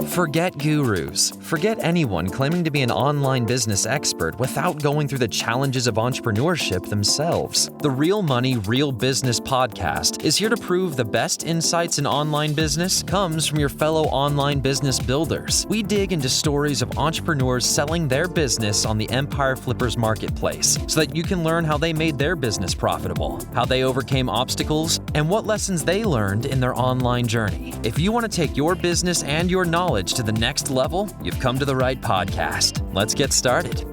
Forget gurus. Forget anyone claiming to be an online business expert without going through the challenges of entrepreneurship themselves. The Real Money, Real Business podcast is here to prove the best insights in online business comes from your fellow online business builders. We dig into stories of entrepreneurs selling their business on the Empire Flippers marketplace so that you can learn how they made their business profitable, how they overcame obstacles, and what lessons they learned in their online journey. If you want to take your business and your knowledge to the next level, you've come to the right podcast. Let's get started.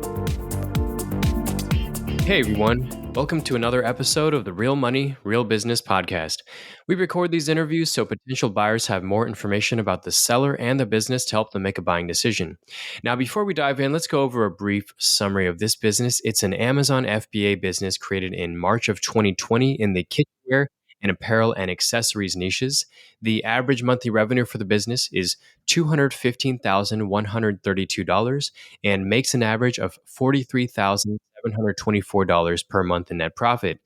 Hey everyone, welcome to another episode of the Real Money, Real Business podcast. We record these interviews so potential buyers have more information about the seller and the business to help them make a buying decision. Now, before we dive in, let's go over a brief summary of this business. It's an Amazon FBA business created in March of 2020 in the kitchenware and apparel and accessories niches. The average monthly revenue for the business is $215,132 and makes an average of $43,724 per month in net profit.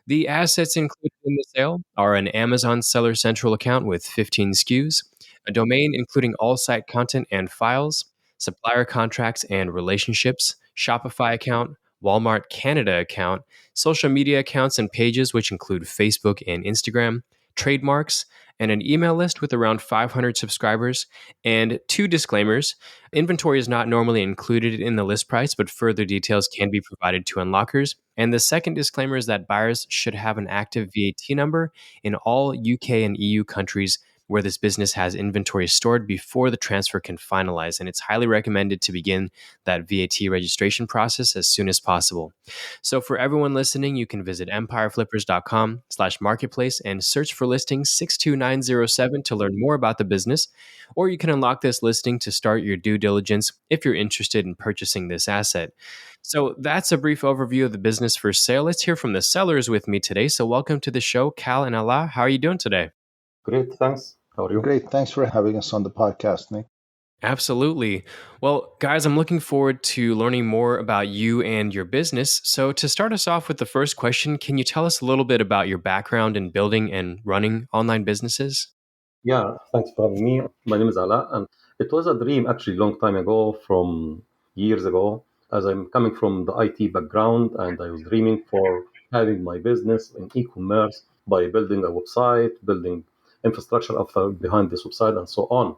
The assets included in the sale are an Amazon Seller Central account with 15 SKUs, a domain including all site content and files, supplier contracts and relationships, Shopify account, Walmart Canada account, social media accounts and pages, which include Facebook and Instagram, trademarks, and an email list with around 500 subscribers, and 2 disclaimers. Inventory is not normally included in the list price, but further details can be provided to unlockers. And the second disclaimer is that buyers should have an active VAT number in all UK and EU countries where this business has inventory stored before the transfer can finalize, and it's highly recommended to begin that VAT registration process as soon as possible. So for everyone listening, you can visit empireflippers.com/marketplace and search for listing 62907 to learn more about the business, or you can unlock this listing to start your due diligence if you're interested in purchasing this asset. So that's a brief overview of the business for sale. Let's hear from the sellers with me today. So welcome to the show, Cal and Allah. How are you doing today? Great, thanks. How are you? Great. Thanks for having us on the podcast, Nick. Absolutely. Well, guys, I'm looking forward to learning more about you and your business. So to start us off with the first question, can you tell us a little bit about your background in building and running online businesses? Yeah, thanks for having me. My name is Ala, and it was a dream actually long time ago, from years ago, as I'm coming from the IT background, and I was dreaming for having my business in e-commerce by building a website, building infrastructure behind this website, and so on.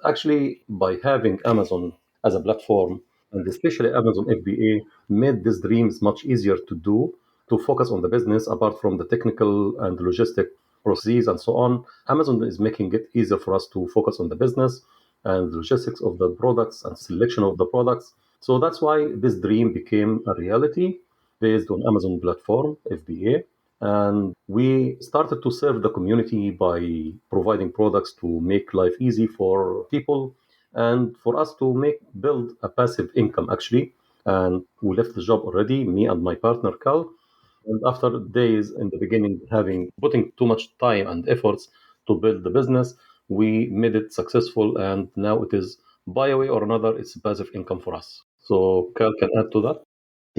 Actually, by having Amazon as a platform, and especially Amazon FBA, made these dreams much easier to do, to focus on the business apart from the technical and logistic processes and so on. Amazon is making it easier for us to focus on the business and the logistics of the products and selection of the products. So that's why this dream became a reality based on Amazon platform, FBA. And we started to serve the community by providing products to make life easy for people and for us to build a passive income, actually. And we left the job already, me and my partner, Cal. And after days in the beginning, putting too much time and efforts to build the business, we made it successful. And now it is, by a way or another, it's passive income for us. So Cal can add to that.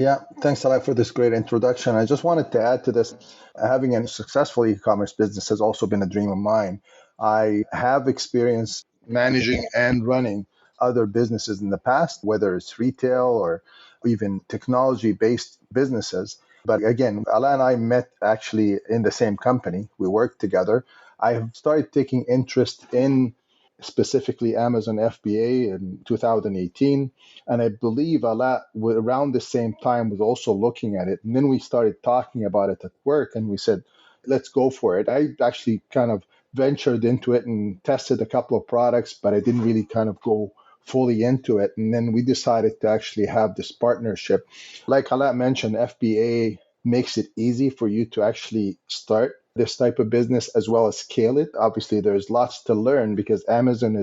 Yeah, thanks a lot for this great introduction. I just wanted to add to this, having a successful e-commerce business has also been a dream of mine. I have experience managing and running other businesses in the past, whether it's retail or even technology-based businesses. But again, Ala and I met actually in the same company. We worked together. I have started taking interest in specifically Amazon FBA in 2018. And I believe Ala, around the same time, was also looking at it. And then we started talking about it at work, and we said, let's go for it. I actually kind of ventured into it and tested a couple of products, but I didn't really kind of go fully into it. And then we decided to actually have this partnership. Like Ala mentioned, FBA makes it easy for you to actually start this type of business as well as scale it. Obviously, there's lots to learn because Amazon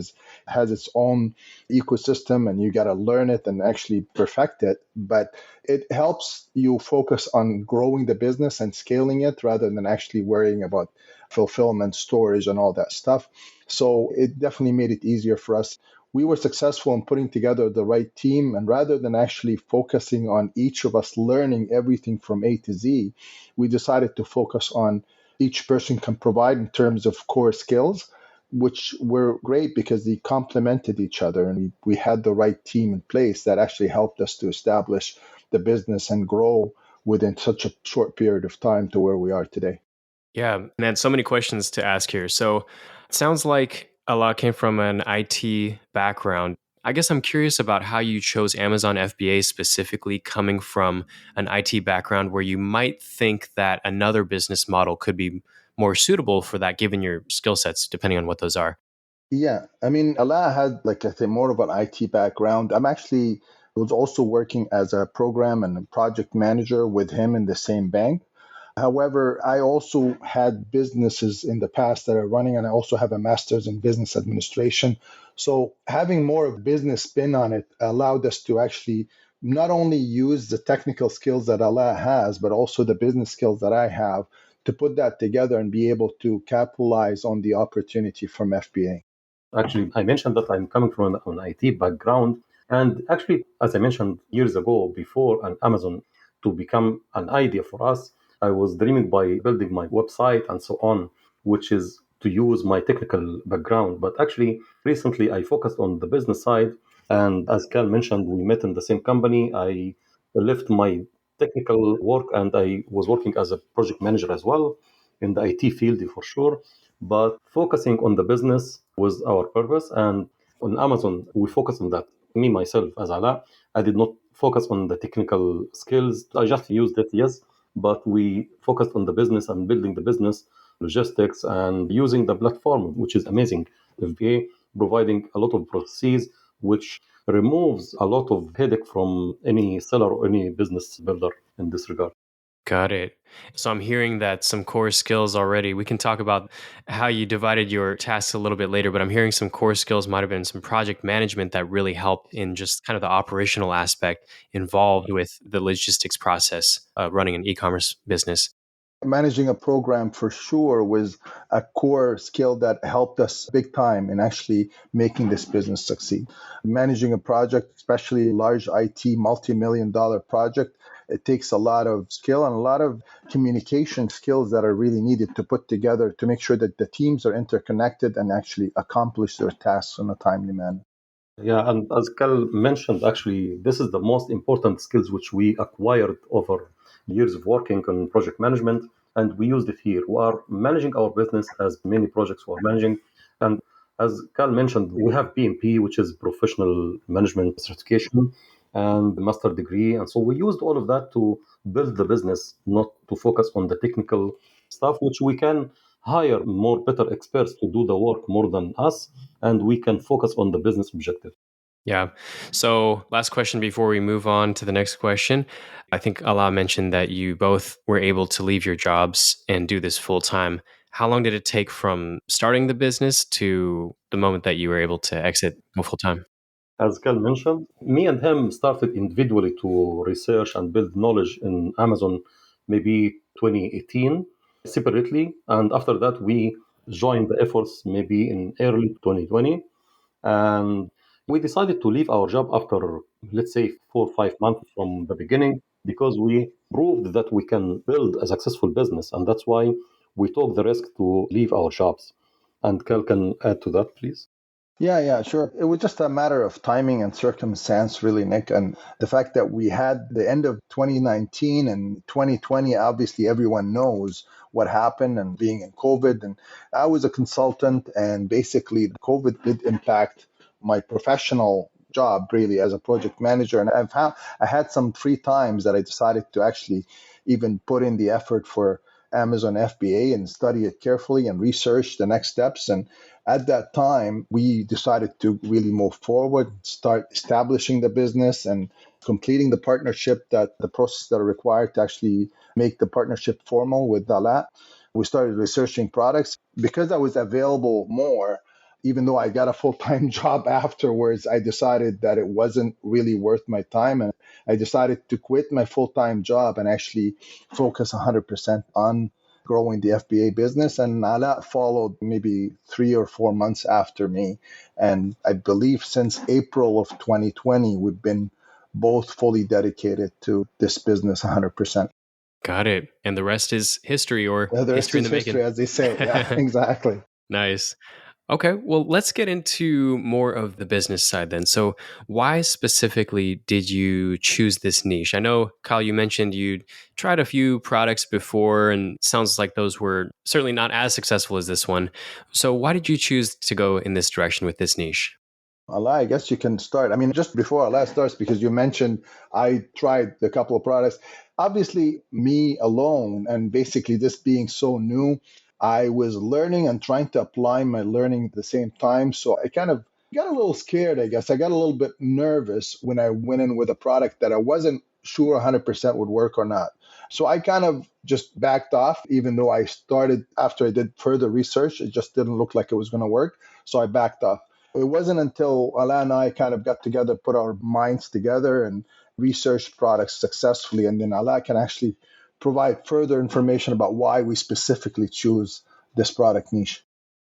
has its own ecosystem and you got to learn it and actually perfect it. But it helps you focus on growing the business and scaling it rather than actually worrying about fulfillment, storage, and all that stuff. So it definitely made it easier for us. We were successful in putting together the right team, and rather than actually focusing on each of us learning everything from A to Z, we decided to focus on each person can provide in terms of core skills, which were great because they complemented each other. And we had the right team in place that actually helped us to establish the business and grow within such a short period of time to where we are today. Yeah, man, so many questions to ask here. So it sounds like a lot came from an IT background. I guess I'm curious about how you chose Amazon FBA specifically, coming from an IT background where you might think that another business model could be more suitable for that given your skill sets, depending on what those are. Yeah, I mean, Allah had, like I say, more of an IT background. I'm actually was also working as a program and project manager with him in the same bank. However, I also had businesses in the past that are running, and I also have a master's in business administration. So having more of a business spin on it allowed us to actually not only use the technical skills that Allah has, but also the business skills that I have to put that together and be able to capitalize on the opportunity from FBA. Actually, I mentioned that I'm coming from an IT background. And actually, as I mentioned years ago, before an Amazon to become an idea for us, I was dreaming by building my website and so on, which is to use my technical background. But actually, recently I focused on the business side. And as Cal mentioned, we met in the same company. I left my technical work and I was working as a project manager as well in the IT field for sure. But focusing on the business was our purpose. And on Amazon, we focus on that. Me, myself, as Ala, I did not focus on the technical skills. I just used it, yes, but we focused on the business and building the business, logistics, and using the platform, which is amazing. FBA providing a lot of processes, which removes a lot of headache from any seller or any business builder in this regard. Got it. So I'm hearing that some core skills already. We can talk about how you divided your tasks a little bit later, but I'm hearing some core skills might have been some project management that really helped in just kind of the operational aspect involved with the logistics process, running an e-commerce business. Managing a program for sure was a core skill that helped us big time in actually making this business succeed. Managing a project, especially a large IT multi-million dollar project, it takes a lot of skill and a lot of communication skills that are really needed to put together to make sure that the teams are interconnected and actually accomplish their tasks in a timely manner. Yeah, and as Cal mentioned, actually, this is the most important skills which we acquired over years of working on project management, and we used it here. We are managing our business as many projects we are managing, and as Cal mentioned, we have PMP, which is professional management certification, and master degree, and so we used all of that to build the business, not to focus on the technical stuff, which we can hire more better experts to do the work more than us, and we can focus on the business objective. Yeah. So, last question before we move on to the next question. I think Allah mentioned that you both were able to leave your jobs and do this full time. How long did it take from starting the business to the moment that you were able to exit go full time? As Cal mentioned, me and him started individually to research and build knowledge in Amazon maybe 2018 separately. And after that, we joined the efforts maybe in early 2020. And we decided to leave our job after, let's say, 4 or 5 months from the beginning because we proved that we can build a successful business. And that's why we took the risk to leave our jobs. And Cal can add to that, please. Yeah, sure. It was just a matter of timing and circumstance, really, Nick. And the fact that we had the end of 2019 and 2020, obviously everyone knows what happened and being in COVID. And I was a consultant, and basically, COVID did impact my professional job really as a project manager. And I had some free times that I decided to actually even put in the effort for Amazon FBA and study it carefully and research the next steps. And at that time, we decided to really move forward, start establishing the business and completing the partnership, that the process that are required to actually make the partnership formal with Dalat. We started researching products because I was available more. Even though I got a full-time job afterwards, I decided that it wasn't really worth my time. And I decided to quit my full-time job and actually focus 100% on growing the FBA business. And Ala followed maybe 3 or 4 months after me. And I believe since April of 2020, we've been both fully dedicated to this business 100%. Got it. And the rest is history, or The rest history in is the history, making. as they say. Yeah, exactly. Nice. Okay, well, let's get into more of the business side then. So, why specifically did you choose this niche? I know, Kyle, you mentioned you'd tried a few products before, and sounds like those were certainly not as successful as this one. So, why did you choose to go in this direction with this niche? Allah, I guess you can start. I mean, just before Allah starts, because you mentioned I tried a couple of products. Obviously, me alone, and basically this being so new, I was learning and trying to apply my learning at the same time. So I kind of got a little scared, I guess. I got a little bit nervous when I went in with a product that I wasn't sure 100% would work or not. So I kind of just backed off, even though I started after I did further research. It just didn't look like it was going to work. So I backed off. It wasn't until Ala and I kind of got together, put our minds together, and researched products successfully. And then Ala can actually provide further information about why we specifically choose this product niche.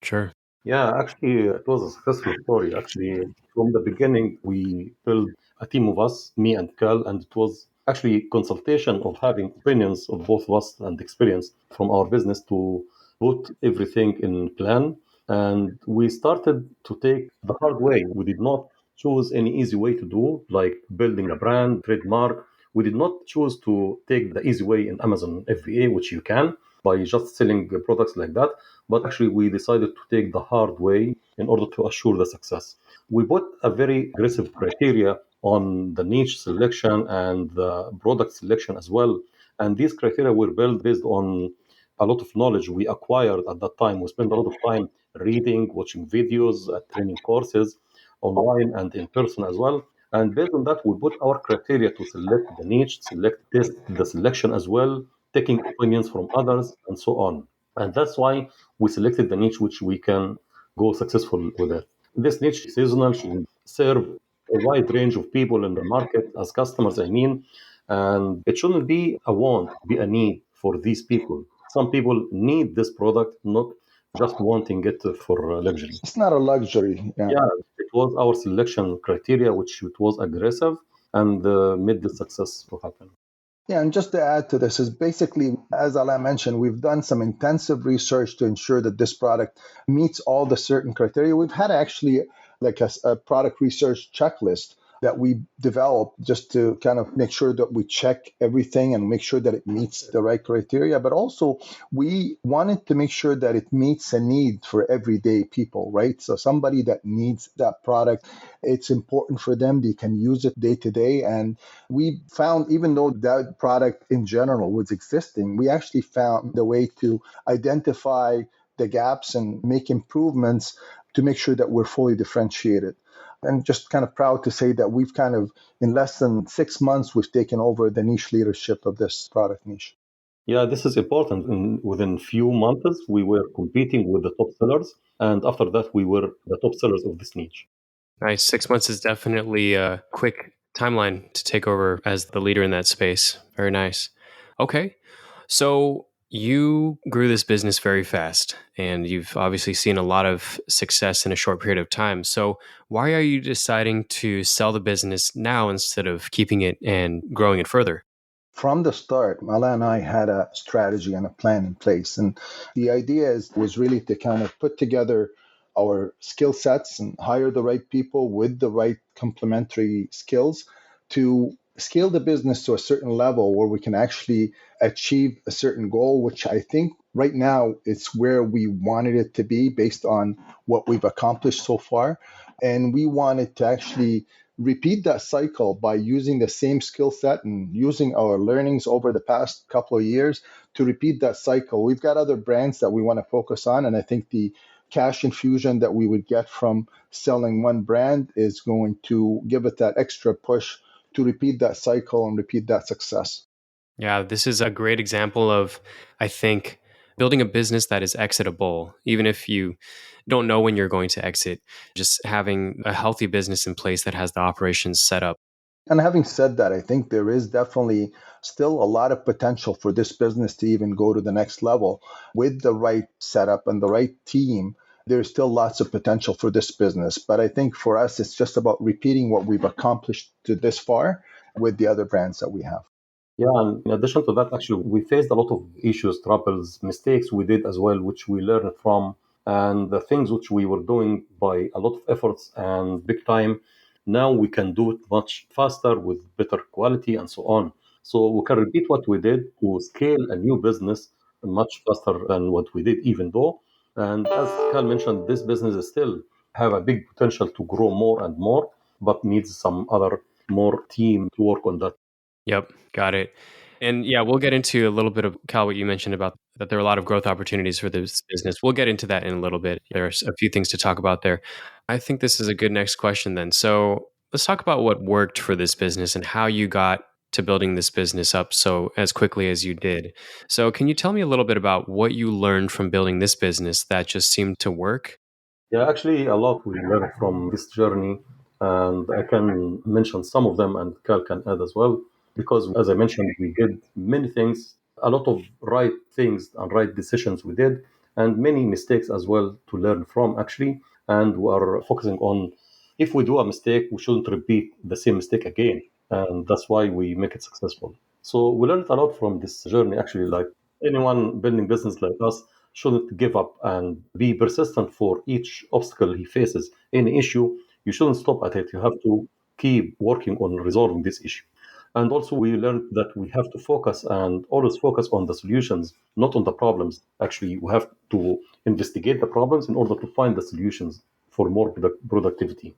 Sure. Yeah, actually, it was a successful story. Actually, from the beginning, we built a team of us, me and Cal, and it was actually consultation of having opinions of both of us and experience from our business to put everything in plan. And we started to take the hard way. We did not choose any easy way to do, like building a brand, trademark. We did not choose to take the easy way in Amazon FBA, which you can by just selling products like that. But actually, we decided to take the hard way in order to assure the success. We put a very aggressive criteria on the niche selection and the product selection as well. And these criteria were built based on a lot of knowledge we acquired at that time. We spent a lot of time reading, watching videos, training courses online and in person as well. And based on that, we put our criteria to select the niche, select test the selection as well, taking opinions from others, and so on. And that's why we selected the niche which we can go successful with it. This niche is seasonal, should serve a wide range of people in the market as customers, I mean, and it shouldn't be a want, be a need for these people. Some people need this product, not just wanting it for luxury. It's not a luxury. Yeah. Yeah, it was our selection criteria, which it was aggressive and made the success to happen. Yeah, and just to add to this is basically, as Alain mentioned, we've done some intensive research to ensure that this product meets all the certain criteria. We've had actually like a product research checklist that we developed just to kind of make sure that we check everything and make sure that it meets the right criteria. But also, we wanted to make sure that it meets a need for everyday people, right? So somebody that needs that product, it's important for them. They can use it day to day. And we found, even though that product in general was existing, we actually found the way to identify the gaps and make improvements to make sure that we're fully differentiated. And just kind of proud to say that we've kind of, in less than 6 months, we've taken over the niche leadership of this product niche. Yeah, this is important. Within few months, we were competing with the top sellers, and after that, we were the top sellers of this niche. Nice. 6 months is definitely a quick timeline to take over as the leader in that space. Very nice. Okay. So you grew this business very fast, and you've obviously seen a lot of success in a short period of time. So why are you deciding to sell the business now instead of keeping it and growing it further? From the start, Mala and I had a strategy and a plan in place. And the idea was really to kind of put together our skill sets and hire the right people with the right complementary skills to scale the business to a certain level where we can actually achieve a certain goal, which I think right now it's where we wanted it to be based on what we've accomplished so far. And we wanted to actually repeat that cycle by using the same skill set and using our learnings over the past couple of years to repeat that cycle. We've got other brands that we want to focus on, and I think the cash infusion that we would get from selling one brand is going to give it that extra push to repeat that cycle and repeat that success. Yeah, this is a great example of, I think, building a business that is exitable, even if you don't know when you're going to exit, just having a healthy business in place that has the operations set up. And having said that, I think there is definitely still a lot of potential for this business to even go to the next level with the right setup and the right team. There's still lots of potential for this business. But I think for us, it's just about repeating what we've accomplished to this far with the other brands that we have. Yeah, and in addition to that, actually, we faced a lot of issues, troubles, mistakes we did as well, which we learned from, and the things which we were doing by a lot of efforts and big time. Now we can do it much faster with better quality and so on. So we can repeat what we did to scale a new business much faster than what we did, even though. And as Cal mentioned, this business is still have a big potential to grow more and more, but needs some other more team to work on that. Yep, got it. And yeah, we'll get into a little bit of Cal, what you mentioned about that there are a lot of growth opportunities for this business. We'll get into that in a little bit. There's a few things to talk about there. I think this is a good next question then. So let's talk about what worked for this business and how you got to building this business up so as quickly as you did. So can you tell me a little bit about what you learned from building this business that just seemed to work? Yeah, actually, a lot we learned from this journey, and I can mention some of them, and Cal can add as well. Because, as I mentioned, we did many things, a lot of right things and right decisions we did, and many mistakes as well to learn from, actually. And we are focusing on if we do a mistake, we shouldn't repeat the same mistake again. And that's why we make it successful. So, we learned a lot from this journey, actually, like anyone building business like us shouldn't give up and be persistent for each obstacle he faces. Any issue, you shouldn't stop at it. You have to keep working on resolving this issue. And also, we learned that we have to focus and always focus on the solutions, not on the problems. Actually, we have to investigate the problems in order to find the solutions for more productivity.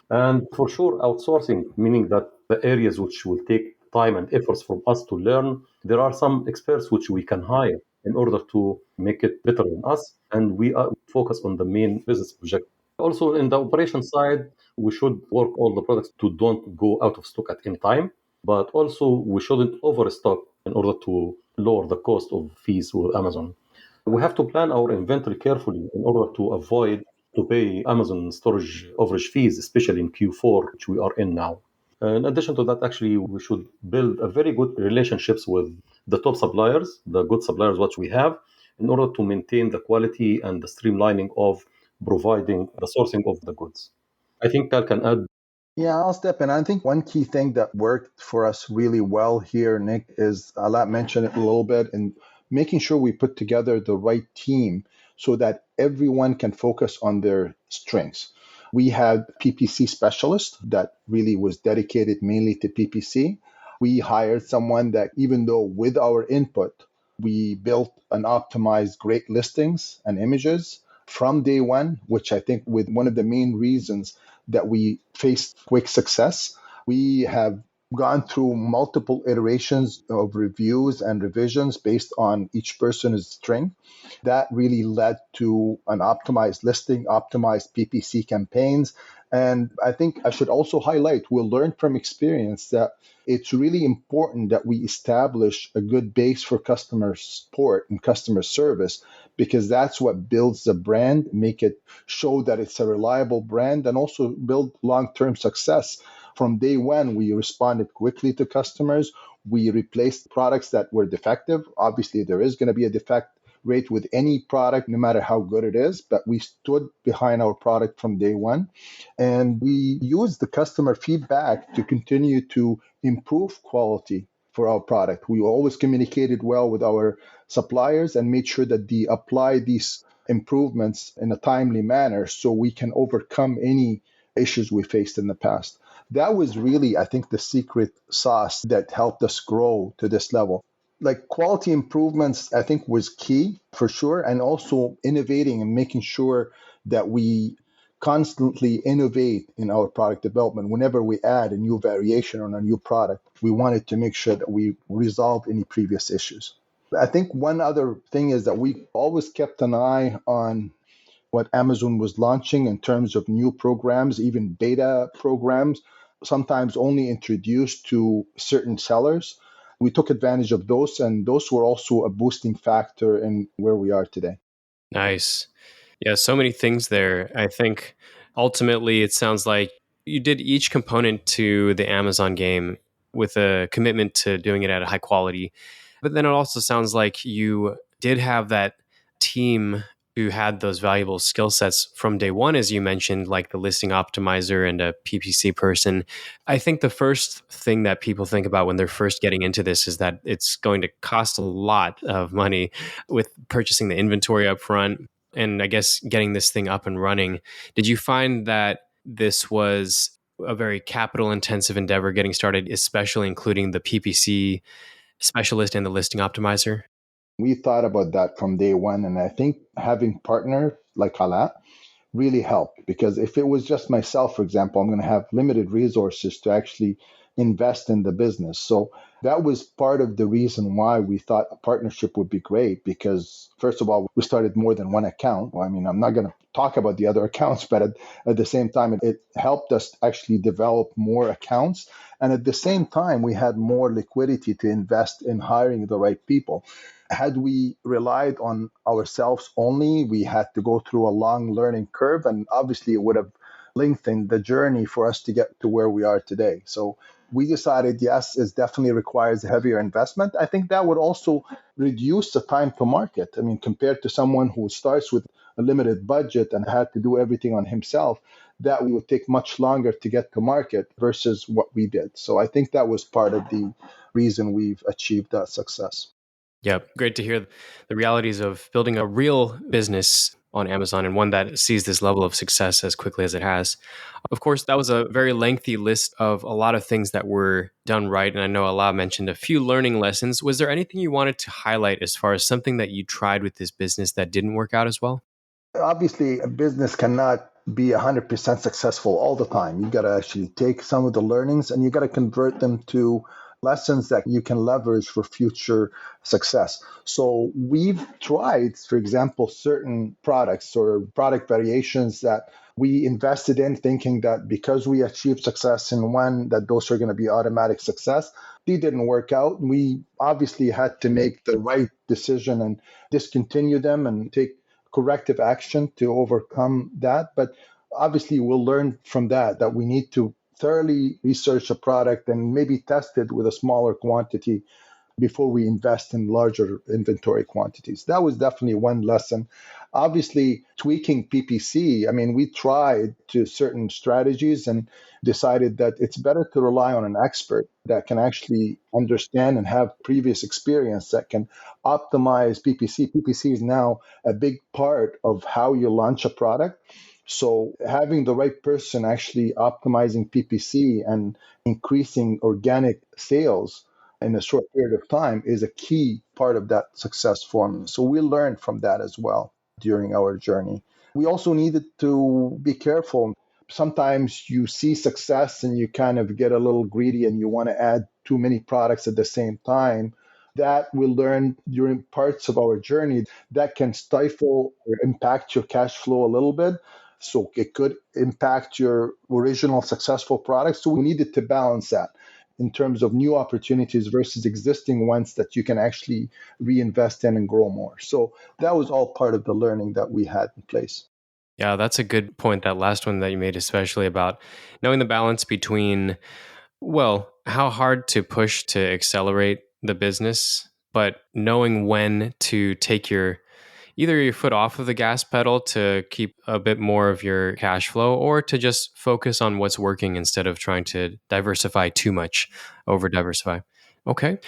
And for sure, outsourcing, meaning that the areas which will take time and efforts from us to learn, there are some experts which we can hire in order to make it better than us. And we are focused on the main business project. Also, in the operation side, we should work all the products to don't go out of stock at any time. But also, we shouldn't overstock in order to lower the cost of fees with Amazon. We have to plan our inventory carefully in order to avoid to pay Amazon storage overage fees, especially in Q4, which we are in now. In addition to that, actually, we should build a very good relationships with the top suppliers, the good suppliers which we have, in order to maintain the quality and the streamlining of providing the sourcing of the goods. I think Cal can add. Yeah, I'll step in. I think one key thing that worked for us really well here, Nick, is Alat mentioned it a little bit, and making sure we put together the right team so that everyone can focus on their strengths. We had PPC specialist that really was dedicated mainly to PPC. We hired someone that, even though with our input, we built and optimized great listings and images from day one, which I think with one of the main reasons that we faced quick success. We have gone through multiple iterations of reviews and revisions based on each person's strength. That really led to an optimized listing, optimized PPC campaigns. And I think I should also highlight we'll learn from experience that it's really important that we establish a good base for customer support and customer service because that's what builds the brand, make it show that it's a reliable brand, and also build long-term success. From day one, we responded quickly to customers. We replaced products that were defective. Obviously, there is going to be a defect rate with any product, no matter how good it is, but we stood behind our product from day one. And we used the customer feedback to continue to improve quality for our product. We always communicated well with our suppliers and made sure that they apply these improvements in a timely manner so we can overcome any issues we faced in the past. That was really, I think, the secret sauce that helped us grow to this level. Like quality improvements, I think was key for sure, and also innovating and making sure that we constantly innovate in our product development. Whenever we add a new variation on a new product, we wanted to make sure that we resolve any previous issues. I think one other thing is that we always kept an eye on what Amazon was launching in terms of new programs, even beta programs, sometimes only introduced to certain sellers. We took advantage of those, and those were also a boosting factor in where we are today. Nice. Yeah, so many things there. I think ultimately it sounds like you did each component to the Amazon game with a commitment to doing it at a high quality. But then it also sounds like you did have that team who had those valuable skill sets from day one, as you mentioned, like the listing optimizer and a PPC person. I think the first thing that people think about when they're first getting into this is that it's going to cost a lot of money with purchasing the inventory up front and I guess getting this thing up and running. Did you find that this was a very capital intensive endeavor getting started, especially including the PPC specialist and the listing optimizer? We thought about that from day one. And I think having partners like Ala really helped, because if it was just myself, for example, I'm going to have limited resources to actually invest in the business. So that was part of the reason why we thought a partnership would be great, because first of all, we started more than one account. Well, I mean, I'm not going to talk about the other accounts, but at the same time, it helped us actually develop more accounts. And at the same time, we had more liquidity to invest in hiring the right people. Had we relied on ourselves only, we had to go through a long learning curve, and obviously it would have lengthened the journey for us to get to where we are today. So we decided, yes, it definitely requires a heavier investment. I think that would also reduce the time to market. I mean, compared to someone who starts with a limited budget and had to do everything on himself, that would take much longer to get to market versus what we did. So I think that was part of the reason we've achieved that success. Yep. Great to hear the realities of building a real business on Amazon and one that sees this level of success as quickly as it has. Of course, that was a very lengthy list of a lot of things that were done right. And I know Allah mentioned a few learning lessons. Was there anything you wanted to highlight as far as something that you tried with this business that didn't work out as well? Obviously, a business cannot be 100% successful all the time. You got to actually take some of the learnings and you got to convert them to lessons that you can leverage for future success. So we've tried, for example, certain products or product variations that we invested in, thinking that because we achieved success in one, that those are going to be automatic success. They didn't work out. We obviously had to make the right decision and discontinue them and take corrective action to overcome that. But obviously, we'll learn from that we need to thoroughly research a product and maybe test it with a smaller quantity before we invest in larger inventory quantities. That was definitely one lesson. Obviously, tweaking PPC, I mean, we tried to certain strategies and decided that it's better to rely on an expert that can actually understand and have previous experience that can optimize PPC. PPC is now a big part of how you launch a product. So having the right person actually optimizing PPC and increasing organic sales in a short period of time is a key part of that success formula. So we learned from that as well during our journey. We also needed to be careful. Sometimes you see success and you kind of get a little greedy and you want to add too many products at the same time. That we learned during parts of our journey that can stifle or impact your cash flow a little bit. So it could impact your original successful products. So we needed to balance that in terms of new opportunities versus existing ones that you can actually reinvest in and grow more. So that was all part of the learning that we had in place. Yeah, that's a good point. That last one that you made, especially about knowing the balance between, well, how hard to push to accelerate the business, but knowing when to take either your foot off of the gas pedal to keep a bit more of your cash flow or to just focus on what's working instead of trying to diversify too much, over diversify. Okay.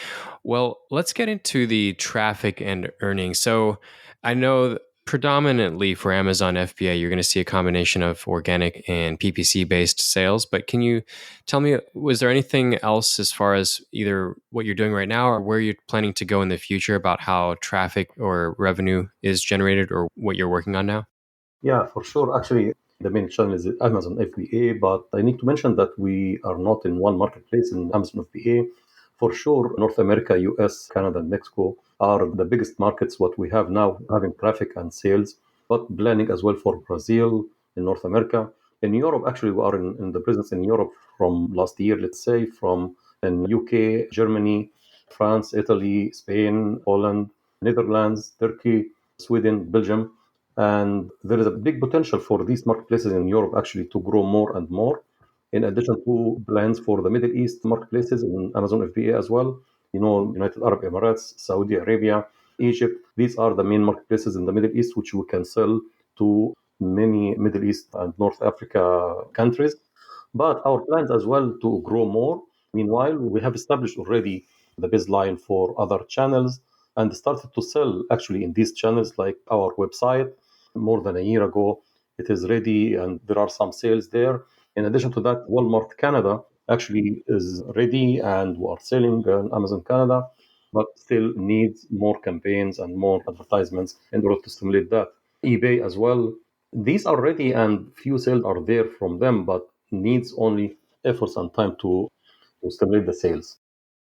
Well, let's get into the traffic and earnings. So I know predominantly for Amazon FBA, you're going to see a combination of organic and PPC based sales. But can you tell me, was there anything else as far as either what you're doing right now or where you're planning to go in the future about how traffic or revenue is generated or what you're working on now? Yeah, for sure. Actually, the main channel is Amazon FBA, but I need to mention that we are not in one marketplace in Amazon FBA. For sure, North America, US, Canada, and Mexico are the biggest markets what we have now having traffic and sales, but planning as well for Brazil in North America. In Europe, actually, we are in the business in Europe from last year, let's say, from in UK, Germany, France, Italy, Spain, Poland, Netherlands, Turkey, Sweden, Belgium. And there is a big potential for these marketplaces in Europe actually to grow more and more. In addition to plans for the Middle East marketplaces in Amazon FBA as well, United Arab Emirates, Saudi Arabia, Egypt. These are the main marketplaces in the Middle East, which we can sell to many Middle East and North Africa countries. But our plans as well to grow more. Meanwhile, we have established already the baseline for other channels and started to sell actually in these channels, like our website more than a year ago. It is ready and there are some sales there. In addition to that, Walmart Canada actually is ready and we are selling on Amazon Canada, but still needs more campaigns and more advertisements in order to stimulate that. eBay as well. These are ready and few sales are there from them, but needs only efforts and time to stimulate the sales.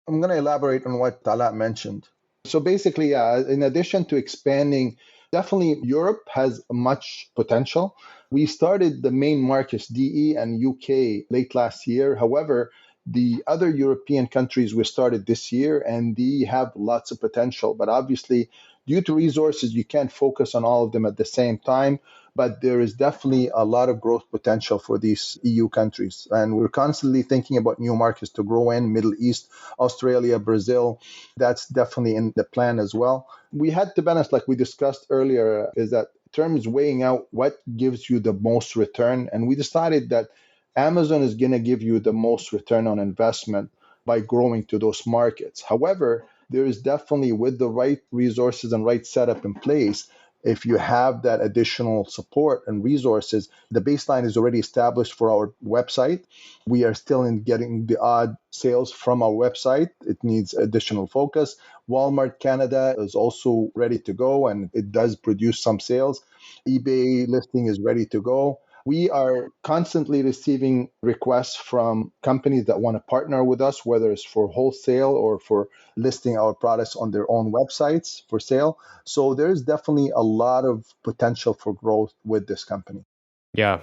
I'm going to elaborate on what Talat mentioned. So basically, in addition to expanding, definitely Europe has much potential. We started the main markets, DE and UK, late last year. However, the other European countries we started this year, and they have lots of potential. But obviously, due to resources, you can't focus on all of them at the same time. But there is definitely a lot of growth potential for these EU countries. And we're constantly thinking about new markets to grow in, Middle East, Australia, Brazil. That's definitely in the plan as well. We had to balance, like we discussed earlier, is that terms weighing out what gives you the most return. And we decided that Amazon is going to give you the most return on investment by growing to those markets. However, there is definitely, with the right resources and right setup in place, if you have that additional support and resources, the baseline is already established for our website. We are still in getting the odd sales from our website. It needs additional focus. Walmart Canada is also ready to go, and it does produce some sales. eBay listing is ready to go. We are constantly receiving requests from companies that want to partner with us, whether it's for wholesale or for listing our products on their own websites for sale. So there's definitely a lot of potential for growth with this company. Yeah.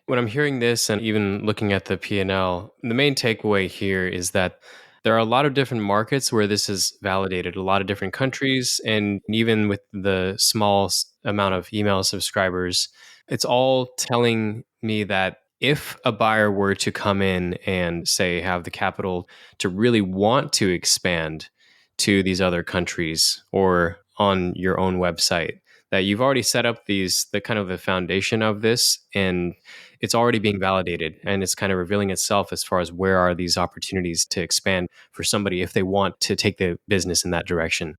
When I'm hearing this and even looking at the P&L, the main takeaway here is that there are a lot of different markets where this is validated, a lot of different countries, and even with the small amount of email subscribers, it's all telling me that if a buyer were to come in and say have the capital to really want to expand to these other countries or on your own website, that you've already set up the kind of the foundation of this, and it's already being validated, and it's kind of revealing itself as far as where are these opportunities to expand for somebody if they want to take the business in that direction.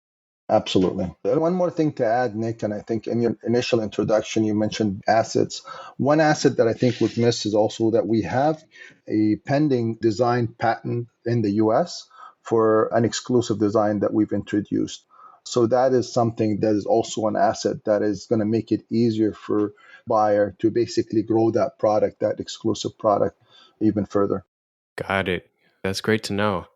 Absolutely. One more thing to add, Nick, and I think in your initial introduction, you mentioned assets. One asset that I think was missed is also that we have a pending design patent in the US for an exclusive design that we've introduced. So that is something that is also an asset that is going to make it easier for buyer to basically grow that product, that exclusive product, even further. Got it. That's great to know.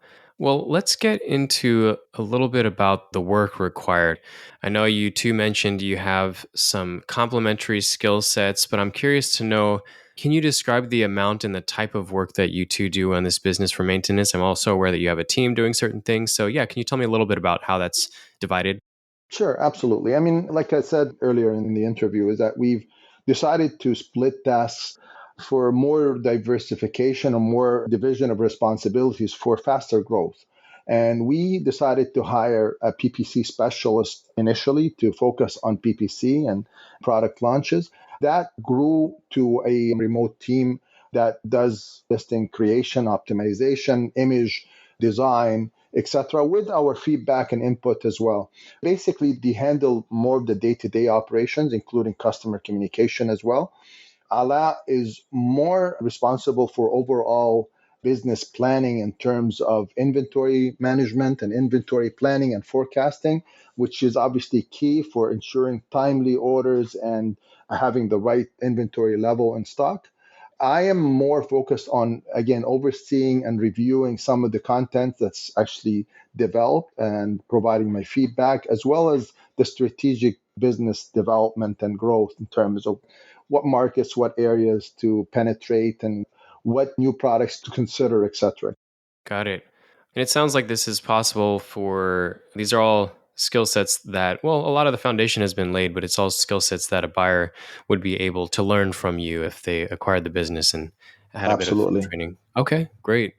Well, let's get into a little bit about the work required. I know you two mentioned you have some complementary skill sets, but I'm curious to know, can you describe the amount and the type of work that you two do on this business for maintenance? I'm also aware that you have a team doing certain things. So yeah, can you tell me a little bit about how that's divided? Sure, absolutely. I mean, like I said earlier in the interview, is that we've decided to split tasks for more diversification or more division of responsibilities for faster growth. And we decided to hire a PPC specialist initially to focus on PPC and product launches. That grew to a remote team that does listing creation, optimization, image design, etc., with our feedback and input as well. Basically, they handle more of the day-to-day operations, including customer communication as well. Ala is more responsible for overall business planning in terms of inventory management and inventory planning and forecasting, which is obviously key for ensuring timely orders and having the right inventory level in stock. I am more focused on, again, overseeing and reviewing some of the content that's actually developed and providing my feedback, as well as the strategic business development and growth in terms of what markets, what areas to penetrate, and what new products to consider, etc. Got it. And it sounds like this is possible for, these are all skill sets that, well, a lot of the foundation has been laid, but it's all skill sets that a buyer would be able to learn from you if they acquired the business and had a bit of Absolutely. training. Okay, great.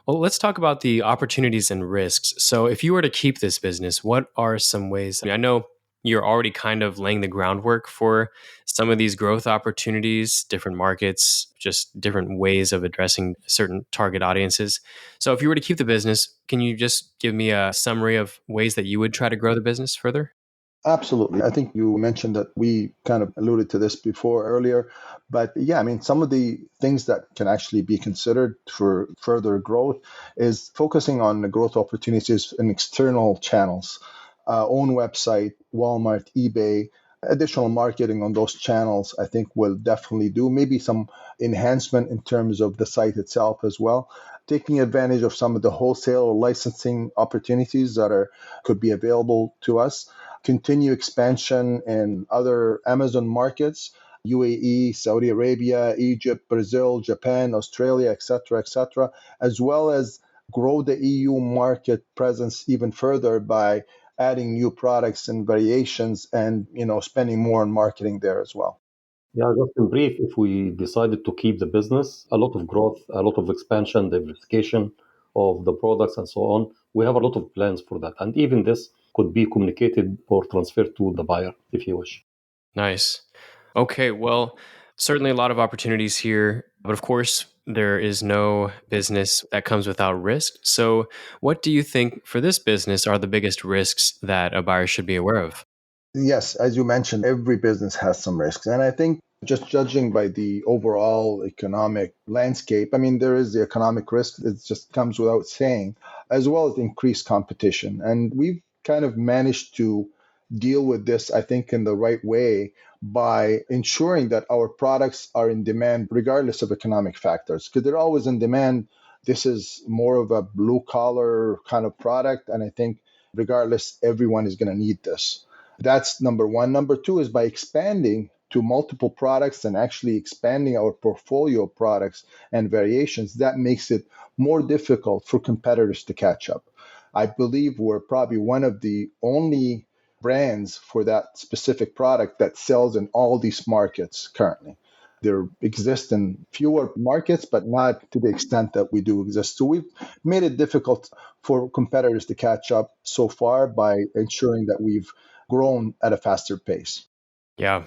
Well, let's talk about the opportunities and risks. So, if you were to keep this business, what are some ways? I know you're already kind of laying the groundwork for some of these growth opportunities, different markets, just different ways of addressing certain target audiences. So, if you were to keep the business, can you just give me a summary of ways that you would try to grow the business further? Absolutely. I think you mentioned that we kind of alluded to this before earlier. But yeah, I mean, some of the things that can actually be considered for further growth is focusing on the growth opportunities in external channels, own website, Walmart, eBay, additional marketing on those channels, I think will definitely do. Maybe some enhancement in terms of the site itself as well. Taking advantage of some of the wholesale or licensing opportunities that are could be available to us, continue expansion in other Amazon markets, UAE, Saudi Arabia, Egypt, Brazil, Japan, Australia, etc., as well as grow the EU market presence even further by adding new products and variations and spending more on marketing there as well. Yeah, just in brief, if we decided to keep the business, a lot of growth, a lot of expansion, diversification of the products, and so on, we have a lot of plans for that. And even this could be communicated or transferred to the buyer if you wish. Nice. Okay, well, certainly a lot of opportunities here, but of course, there is no business that comes without risk. So, what do you think for this business are the biggest risks that a buyer should be aware of? Yes, as you mentioned, every business has some risks. And I think just judging by the overall economic landscape, I mean, there is the economic risk, it just comes without saying, as well as increased competition. And we've kind of managed to deal with this, I think, in the right way by ensuring that our products are in demand regardless of economic factors, because they're always in demand. This is more of a blue collar kind of product. And I think regardless, everyone is going to need this. That's number one. Number two is by expanding to multiple products and actually expanding our portfolio of products and variations, that makes it more difficult for competitors to catch up. I believe we're probably one of the only brands for that specific product that sells in all these markets currently. There exist in fewer markets, but not to the extent that we do exist. So we've made it difficult for competitors to catch up so far by ensuring that we've grown at a faster pace. Yeah.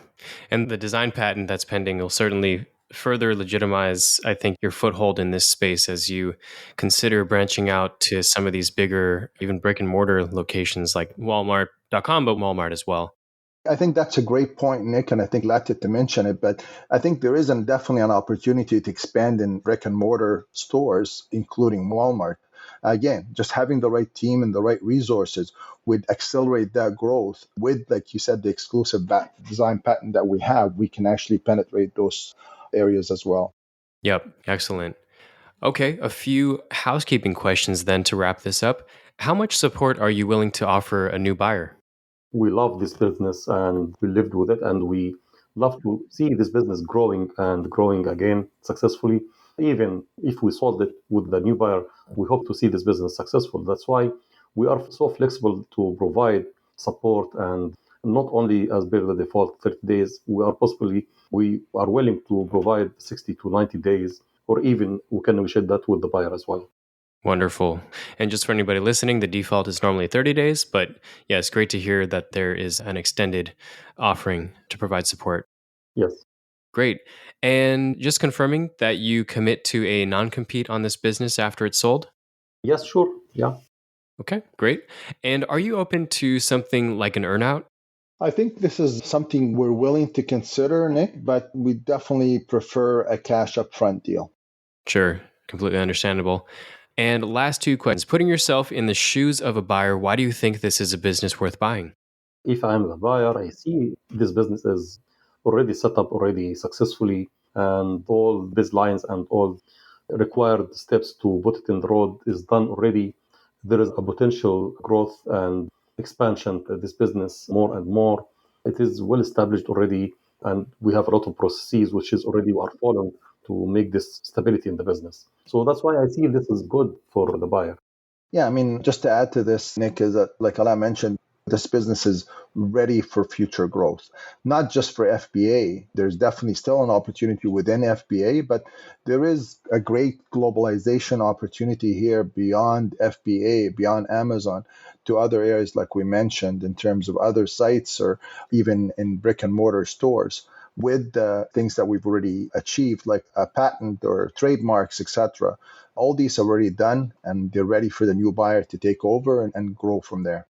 And the design patent that's pending will certainly further legitimize, I think, your foothold in this space as you consider branching out to some of these bigger, even brick and mortar locations like Walmart.com, but Walmart as well. I think that's a great point, Nick, and I think Latit to mention it, but I think there is definitely an opportunity to expand in brick and mortar stores, including Walmart. Again, just having the right team and the right resources would accelerate that growth. With, like you said, the exclusive design patent that we have, we can actually penetrate those areas as well. Yep. Excellent. Okay. A few housekeeping questions then to wrap this up. How much support are you willing to offer a new buyer? We love this business and we lived with it, and we love to see this business growing and growing again successfully. Even if we sold it with the new buyer, we hope to see this business successful. That's why we are so flexible to provide support, and not only as per the default 30 days, we are willing to provide 60 to 90 days, or even we can negotiate that with the buyer as well. Wonderful. And just for anybody listening, the default is normally 30 days, but yeah, it's great to hear that there is an extended offering to provide support. Yes. Great. And just confirming that you commit to a non-compete on this business after it's sold? Yes, sure. Yeah. Okay, great. And are you open to something like an earnout? I think this is something we're willing to consider, Nick, but we definitely prefer a cash upfront deal. Sure, completely understandable. And last two questions. Putting yourself in the shoes of a buyer, why do you think this is a business worth buying? If I'm the buyer, I see this business is already set up already successfully, and all these lines and all required steps to put it in the road is done already. There is a potential growth and expansion to this business more and more. It is well established already, and we have a lot of processes which is already are followed to make this stability in the business. So that's why I see this is good for the buyer. Yeah, I mean, just to add to this, Nick, is that, like Ala mentioned, this business is ready for future growth. Not just for FBA, there's definitely still an opportunity within FBA, but there is a great globalization opportunity here beyond FBA, beyond Amazon, to other areas like we mentioned in terms of other sites or even in brick and mortar stores with the things that we've already achieved, like a patent or trademarks, etc. All these are already done and they're ready for the new buyer to take over and grow from there.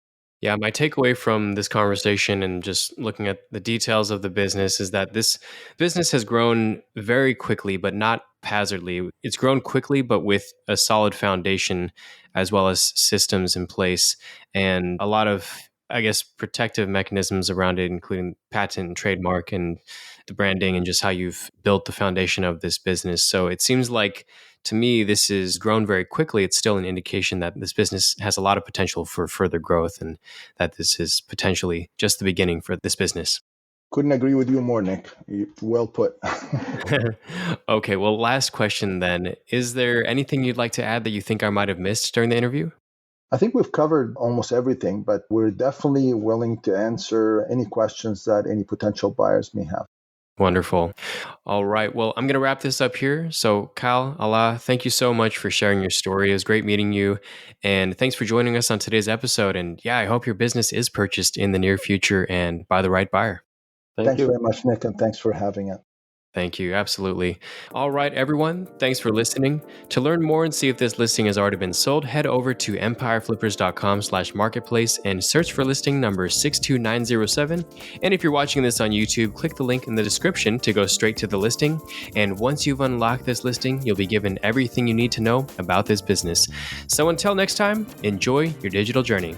Yeah, my takeaway from this conversation and just looking at the details of the business is that this business has grown very quickly, but not haphazardly. It's grown quickly, but with a solid foundation as well as systems in place and a lot of, I guess, protective mechanisms around it, including patent and trademark and the branding and just how you've built the foundation of this business. So it seems like to me, this has grown very quickly. It's still an indication that this business has a lot of potential for further growth and that this is potentially just the beginning for this business. Couldn't agree with you more, Nick. Well put. Okay, well, last question then. Is there anything you'd like to add that you think I might have missed during the interview? I think we've covered almost everything, but we're definitely willing to answer any questions that any potential buyers may have. Wonderful. All right. Well, I'm going to wrap this up here. So, Kyle, Allah, thank you so much for sharing your story. It was great meeting you. And thanks for joining us on today's episode. And yeah, I hope your business is purchased in the near future and by the right buyer. Thanks very much, Nick, and thanks for having it. Thank you. Absolutely. All right, everyone. Thanks for listening. To learn more and see if this listing has already been sold, head over to empireflippers.com/marketplace and search for listing number 62907. And if you're watching this on YouTube, click the link in the description to go straight to the listing. And once you've unlocked this listing, you'll be given everything you need to know about this business. So until next time, enjoy your digital journey.